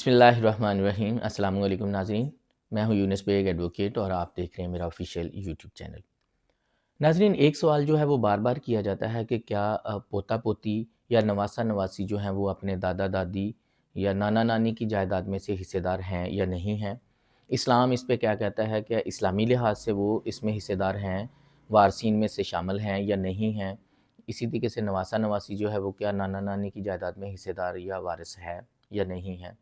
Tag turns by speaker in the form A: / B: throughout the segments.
A: بسم اللہ الرحمن الرحیم۔ السلام علیکم ناظرین، میں ہوں یونس بیگ ایڈوکیٹ اور آپ دیکھ رہے ہیں میرا آفیشیل یوٹیوب چینل۔ ناظرین، ایک سوال جو ہے وہ بار بار کیا جاتا ہے کہ کیا پوتا پوتی یا نواسا نواسی جو ہیں وہ اپنے دادا دادی یا نانا نانی کی جائیداد میں سے حصے دار ہیں یا نہیں ہیں۔ اسلام اس پہ کیا کہتا ہے کہ اسلامی لحاظ سے وہ اس میں حصے دار ہیں، وارثین میں سے شامل ہیں یا نہیں ہیں۔ اسی طریقے سے نواسا نواسی جو ہے وہ کیا نانا نانی کی جائیداد میں حصے دار یا وارث ہے یا نہیں ہے۔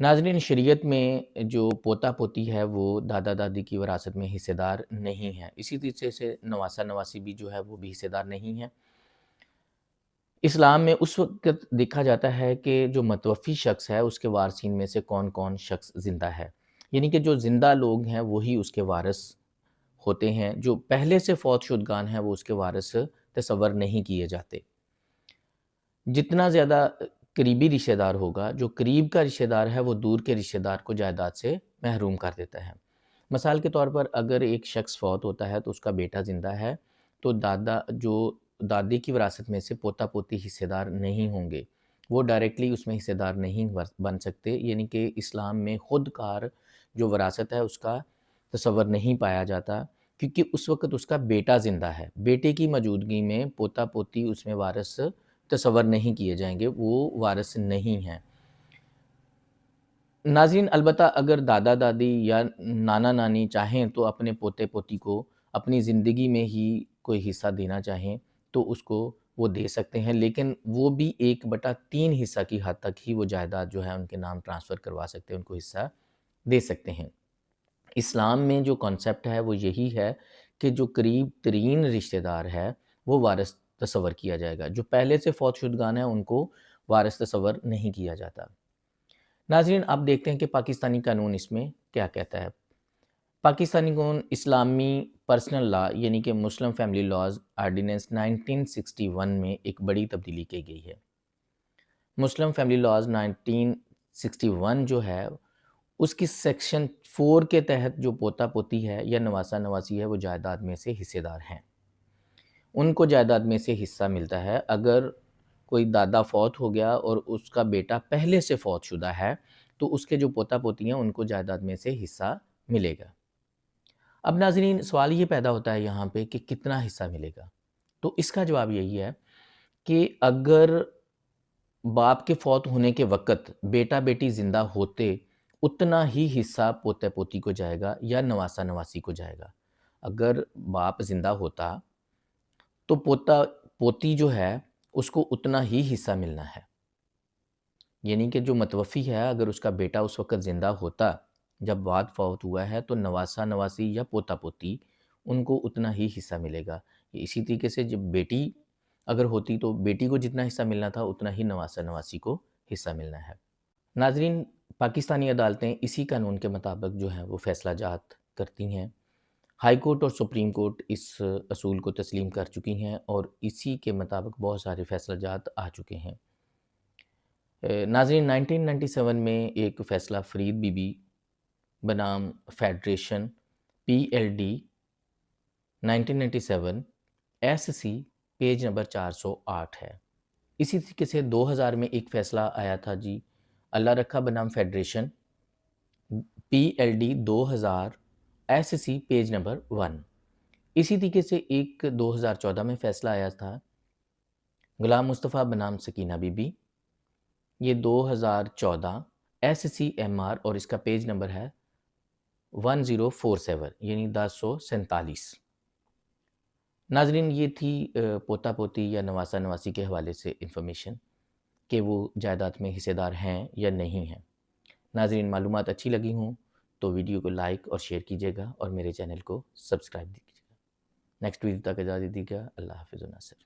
A: ناظرین، شریعت میں جو پوتا پوتی ہے وہ دادا دادی کی وراثت میں حصے دار نہیں ہے، اسی طریقے سے نواسا نواسی بھی جو ہے وہ بھی حصے دار نہیں ہے۔ اسلام میں اس وقت دیکھا جاتا ہے کہ جو متوفی شخص ہے اس کے وارثین میں سے کون کون شخص زندہ ہے، یعنی کہ جو زندہ لوگ ہیں وہی اس کے وارث ہوتے ہیں، جو پہلے سے فوت شدگان ہیں وہ اس کے وارث تصور نہیں کیے جاتے۔ جتنا زیادہ قریبی رشتہ دار ہوگا، جو قریب کا رشتہ دار ہے وہ دور کے رشتہ دار کو جائیداد سے محروم کر دیتا ہے۔ مثال کے طور پر اگر ایک شخص فوت ہوتا ہے تو اس کا بیٹا زندہ ہے تو دادی کی وراثت میں سے پوتا پوتی حصہ دار نہیں ہوں گے، وہ ڈائریکٹلی اس میں حصہ دار نہیں بن سکتے، یعنی کہ اسلام میں خود کار جو وراثت ہے اس کا تصور نہیں پایا جاتا، کیونکہ اس وقت اس کا بیٹا زندہ ہے۔ بیٹے کی موجودگی میں پوتا پوتی اس میں وارث تصور نہیں کیے جائیں گے، وہ وارث نہیں ہیں۔ ناظرین، البتہ اگر دادا دادی یا نانا نانی چاہیں تو اپنے پوتے پوتی کو اپنی زندگی میں ہی کوئی حصہ دینا چاہیں تو اس کو وہ دے سکتے ہیں، لیکن وہ بھی 1/3 حصہ کی حد تک ہی وہ جائیداد جو ہے ان کے نام ٹرانسفر کروا سکتے ہیں، ان کو حصہ دے سکتے ہیں۔ اسلام میں جو کانسیپٹ ہے وہ یہی ہے کہ جو قریب ترین رشتہ دار ہے وہ وارث تصور کیا جائے گا، جو پہلے سے فوت شدگان ہیں ان کو وارث تصور نہیں کیا جاتا۔ ناظرین، آپ دیکھتے ہیں کہ پاکستانی قانون اس میں کیا کہتا ہے۔ پاکستانی قانون اسلامی پرسنل لا یعنی کہ مسلم فیملی لاز آرڈیننس 1961 میں ایک بڑی تبدیلی کی گئی ہے۔ مسلم فیملی لاز 1961 جو ہے اس کی سیکشن 4 کے تحت جو پوتا پوتی ہے یا نواسا نواسی ہے وہ جائیداد میں سے حصے دار ہیں، ان کو جائیداد میں سے حصہ ملتا ہے۔ اگر کوئی دادا فوت ہو گیا اور اس کا بیٹا پہلے سے فوت شدہ ہے تو اس کے جو پوتا پوتی ہیں ان کو جائیداد میں سے حصہ ملے گا۔ اب ناظرین، سوال یہ پیدا ہوتا ہے یہاں پہ کہ کتنا حصہ ملے گا، تو اس کا جواب یہی ہے کہ اگر باپ کے فوت ہونے کے وقت بیٹا بیٹی زندہ ہوتے اتنا ہی حصہ پوتے پوتی کو جائے گا یا نواسا نواسی کو جائے گا۔ اگر باپ زندہ ہوتا تو پوتا پوتی جو ہے اس کو اتنا ہی حصہ ملنا ہے، یعنی کہ جو متوفی ہے اگر اس کا بیٹا اس وقت زندہ ہوتا جب بعد فوت ہوا ہے تو نواسا نواسی یا پوتا پوتی ان کو اتنا ہی حصہ ملے گا۔ اسی طریقے سے جب بیٹی اگر ہوتی تو بیٹی کو جتنا حصہ ملنا تھا اتنا ہی نواسا نواسی کو حصہ ملنا ہے۔ ناظرین، پاکستانی عدالتیں اسی قانون کے مطابق جو ہیں وہ فیصلہ جات کرتی ہیں۔ ہائی کورٹ اور سپریم کورٹ اس اصول کو تسلیم کر چکی ہیں اور اسی کے مطابق بہت سارے فیصلہ جات آ چکے ہیں۔ ناظرین، 1997 میں ایک فیصلہ فرید بی بی بنام federation PLD 1997 SC page number 408 ہے۔ اسی طریقے سے 2000 میں ایک فیصلہ آیا تھا جی، اللہ رکھا بنام federation PLD 2000 SC page number 1۔ اسی طریقے سے ایک 2014 میں فیصلہ آیا تھا غلام مصطفیٰ بنام سکینہ بی بی، یہ 2014 SCMR اور اس کا پیج نمبر ہے 1047 یعنی 1047۔ ناظرین، یہ تھی پوتا پوتی یا نواسا نواسی کے حوالے سے انفارمیشن کہ وہ جائیداد میں حصے دار ہیں یا نہیں ہیں۔ ناظرین، معلومات اچھی لگی ہوں تو ویڈیو کو لائک اور شیئر کیجیے گا اور میرے چینل کو سبسکرائب کیجیے گا۔ نیکسٹ ویڈیو تک اجازت دیجیے گا۔ اللہ حافظ و ناصر۔